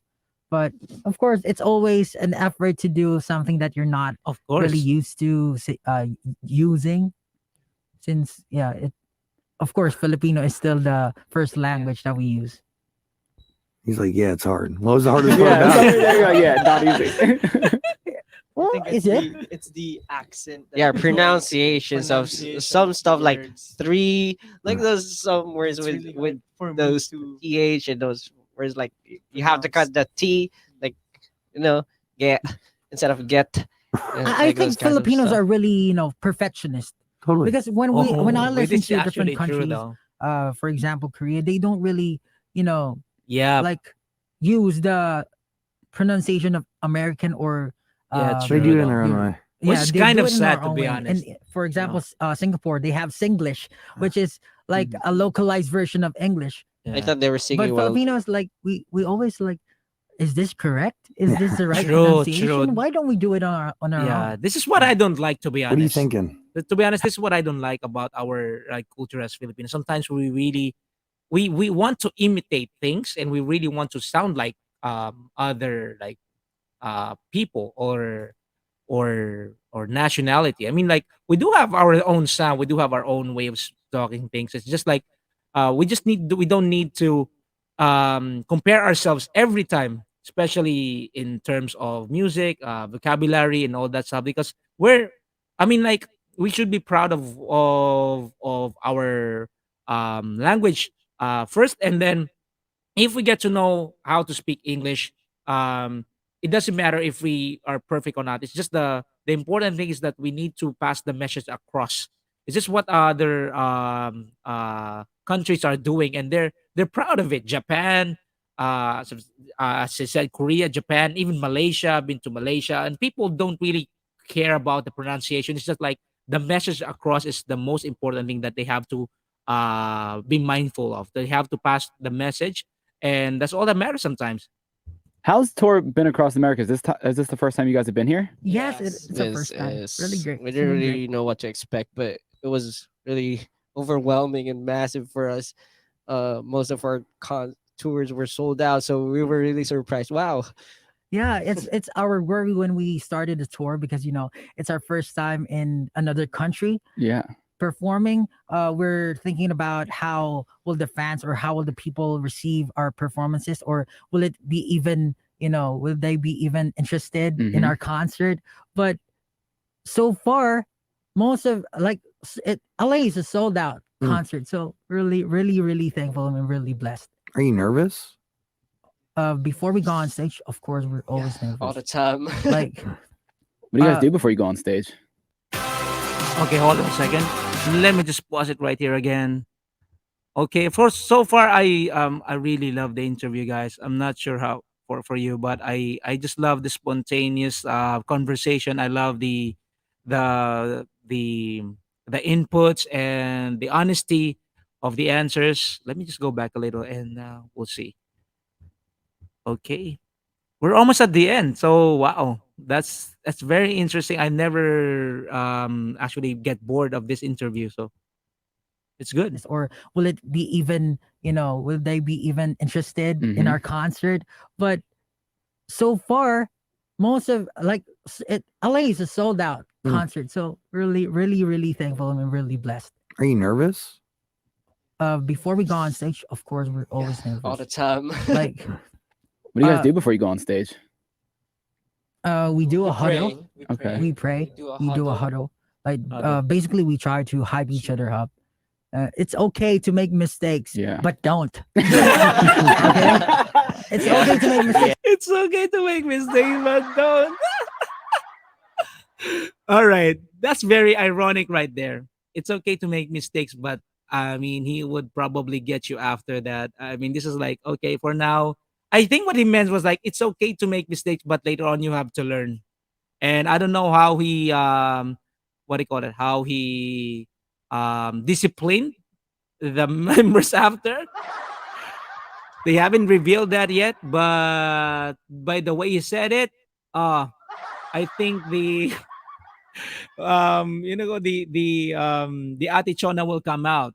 But of course, it's always an effort to do something that you're not Of really course. used to using. Since of course, Filipino is still the first language that we use. He's like, yeah, it's hard. What was the hardest part Yeah, about so, it? there you go. Yeah, not easy. I think Is it? it's the accent. that Yeah, we pronunciations of pronunciation some of stuff like words. three, like Mm. those some words It's with really hard for me those to th and those words like you have to cut pronounce. the t, like get instead of get, I like those think kinds of Filipinos stuff. are really perfectionist Totally. because when I Oh, it listen is to different actually true countries, though. for example Korea, they don't really Yeah, like use the pronunciation of American or yeah, They true do it though. in their own Europe. way. Which Yeah, is they kind do of it in our sad to own be way. honest. And for You know? example, Singapore, they have Singlish, which is like a localized version of English. I Yeah. thought they were But singing while Filipinos, like we always like, is this correct? Is this the right True, pronunciation? true. Why don't we do it on our Yeah, own? this is what I don't like to be What are you honest. thinking? To be honest, this is what I don't like about our like culture as Filipinos. Sometimes we really we want to imitate things and we really want to sound like other like people or nationality. I mean, like we do have our own sound, we do have our own way of talking things. It's just like we don't need to compare ourselves every time, especially in terms of music, vocabulary, and all that stuff. Because I mean, like, we should be proud of our language first, and then if we get to know how to speak English, um, it doesn't matter if we are perfect or not. It's just the important thing is that we need to pass the message across. It's just what other countries are doing, and they're proud of it. Japan, as I said, Korea, Japan, even Malaysia. I've been to Malaysia, and people don't really care about the pronunciation. It's just like the message across is the most important thing that they have to be mindful of. They have to pass the message, and that's all that matters sometimes. How's tour been across America? Is this the first time you guys have been here? Yes, it's the first time. Really great. We It's didn't been really great. know what to expect, but it was really overwhelming and massive for us. Most of our tours were sold out, so we were really surprised. Wow. Yeah, it's our worry when we started the tour because it's our first time in another country Yeah. performing. We're thinking about how will the fans or how will the people receive our performances, or will it be even will they be even interested in Mhm. our concert? But so far, most of LA is a sold out Mm. concert, so really, really, really thankful and really blessed. Are you nervous? Before we go on stage, of course, we're always All the nervous. time. Like, What do you guys Uh, do before you go on stage? Okay, hold on a second. Let me just pause it right here again. Okay, for so far, I really love the interview, guys. I'm not sure how for you, but I just love the spontaneous conversation. I love the the inputs and the honesty of the answers. Let me just go back a little, and we'll see. Okay, we're almost at the end. So wow, that's very interesting. I never actually get bored of this interview, so it's good. this, or will it be even will they be even interested in Mhm. our concert? But so far, most of LA is a sold out Mm. concert, so really, really, really thankful and really blessed. Are you nervous? Before we go on stage, of course, we're always All the nervous. time. Like, What do you guys uh, do before you go on stage? we do a We huddle. pray. We Okay. pray. We pray. We do a We do a huddle. huddle. Like, Huddle. basically, we try to hype each other up. It's okay to make mistakes, Yeah. but don't. Okay? It's Yeah. okay to make mistakes. It's okay to make mistakes, but don't. All right. That's very ironic right there. It's okay to make mistakes, but I mean, he would probably get you after that. I mean, this is like, okay, for now, I think what he meant was like, it's okay to make mistakes, but later on you have to learn. And I don't know how he, what do you call it? How he disciplined the members after. They haven't revealed that yet, but by the way he said it, I think the the Atichona will come out.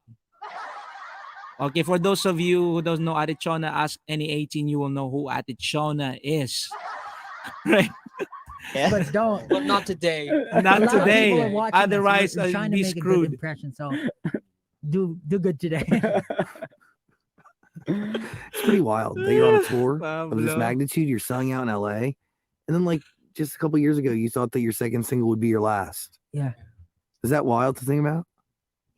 Okay, for those of you who don't know Atichona, ask any 18, you will know who Atichona is. Right? But don't. But not today. Not A lot of people are today. watching us. Otherwise, We're I'll trying to be make a good screwed. impression. So do good today. It's pretty wild that you're on a tour of this Pablo. magnitude. You're selling out in LA, and then like just a couple years ago, you thought that your second single would be your last. Yeah. Is that wild to think about?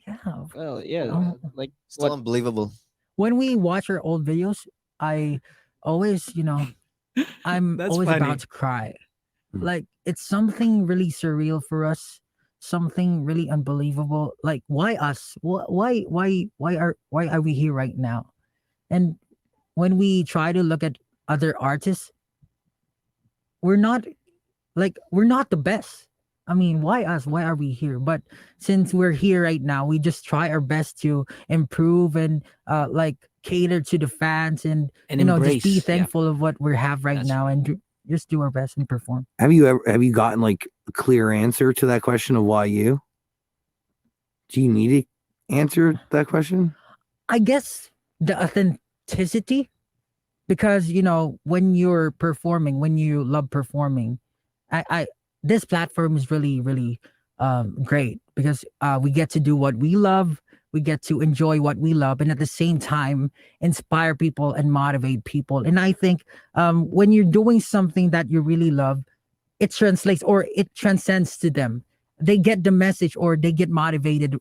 Yeah. Well, yeah. Um, Like Still what? unbelievable. When we watch our old videos, I always, I'm That's always funny. about to cry. Hmm. Like, it's something really surreal for us, something really unbelievable. Like, why us? Why are we here right now? And when we try to look at other artists, we're not we're not the best. I mean, why us? Why are we here? But since we're here right now, we just try our best to improve and cater to the fans and And just embrace. be Yeah. thankful of what we have right That's now and just do our best and perform. Have you gotten like a clear answer to that question of why you? Do you need to answer that question? I guess the authenticity, because when you're performing, when you love performing, I this platform is really, really great because we get to do what we love. we get to enjoy what we love, and at the same time inspire people and motivate people. And I think when you're doing something that you really love, it translates or it transcends to them. They get the message or they get motivated.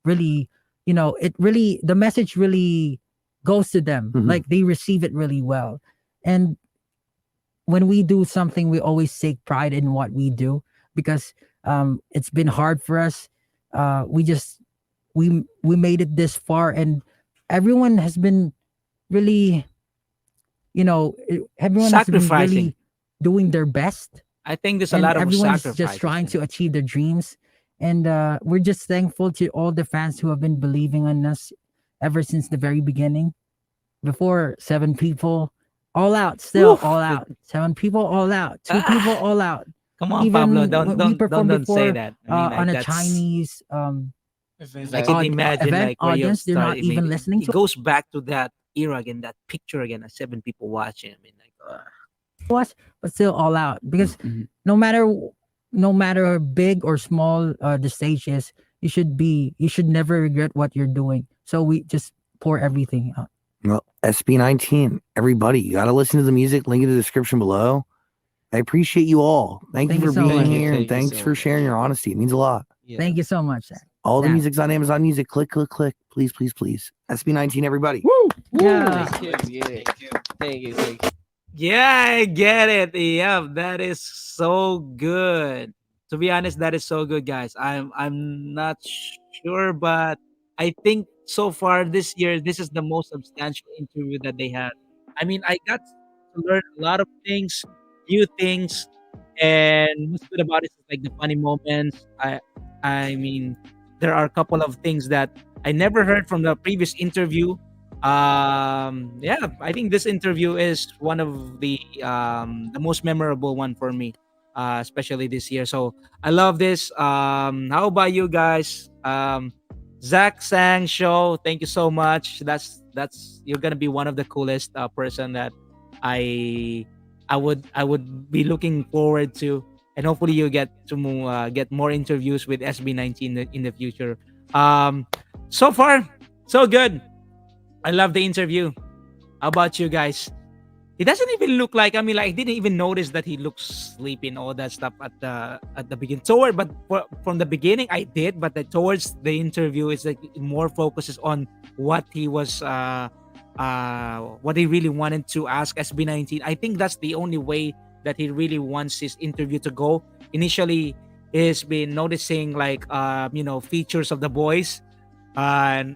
Really, it really, the message really goes to them. Mhm. Like they receive it really well. And when we do something, we always take pride in what we do, because it's been hard for us. We just we made it this far, and everyone has been really, everyone has been Sacrificing. really doing their best, I think there's a and lot of everyone's sacrifices. just trying to achieve their dreams. And we're just thankful to all the fans who have been believing in us ever since the very beginning. Before 7 people, all out, still Oof. all out. 7 people, all out. 2 people, all out. Come on, Even Pablo, when don't we don't performed don't say before, that. I mean, like, on a that's, Chinese Event. I can odd- imagine event like where you audience, they're not started. even Maybe listening it to goes back to that era again, that picture again, 7 people watching. I mean, like, us, but still all out. Because Mhm. no matter big or small the stage is, you should never regret what you're doing. So we just pour everything out. Well, SB19, everybody, you got to listen to the music. Link in the description below. I appreciate you all. Thank you Thank you for so being much. here, and Thank you thanks so for sharing your much. honesty. It means a lot. Yeah. Thank you so much, Zach. All the Yeah. music's on Amazon Music. Click, click, click. Please, please, please. SB19, everybody. Yeah. Thank you. Thank you. yeah, I get it. Yeah, that is so good. To be honest, that is so good, guys. I'm not sure, but I think so far this year, this is the most substantial interview that they had. I mean, I got to learn a lot of things, new things, and what's good about it is like the funny moments. I mean, there are a couple of things that I never heard from the previous interview. Yeah, I think this interview is one of the most memorable one for me, especially this year. So I love this. How about you guys? Zach Sang show, thank you so much. That's you're gonna be one of the coolest person that I I would be looking forward to, and hopefully you get to get more interviews with SB19 in the future. So far so good. I love the interview. How about you guys? He doesn't even look like, I mean, like, I didn't even notice that he looks sleepy and all that stuff at the beginning. From the beginning I did, but towards the interview it's like more focuses on what he was what he really wanted to ask SB19. I think that's the only way that he really wants his interview to go. Initially he's been noticing like features of the boys, and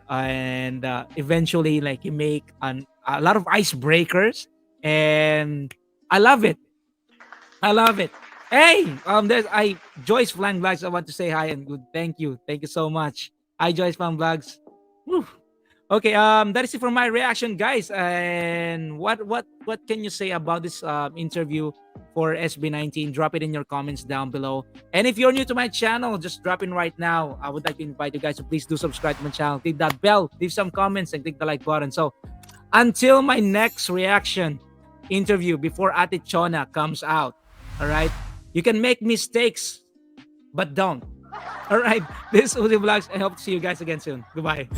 eventually like he make a lot of icebreakers, and I love it. I love it. Hey, there's I Joyce Flang Vlogs. I want to say hi and good. Thank you so much. Hi, Joyce Flang Vlogs. Whew. Okay, that is it for my reaction, guys. And what can you say about this interview for SB19? Drop it in your comments down below. And if you're new to my channel, just drop in right now. I would like to invite you guys to please do subscribe to my channel, click that bell, leave some comments, and click the like button. So until my next reaction interview before Ate Chona comes out, all right, you can make mistakes, but don't. All right, this is Uzi Vlogs. I hope to see you guys again soon. Goodbye.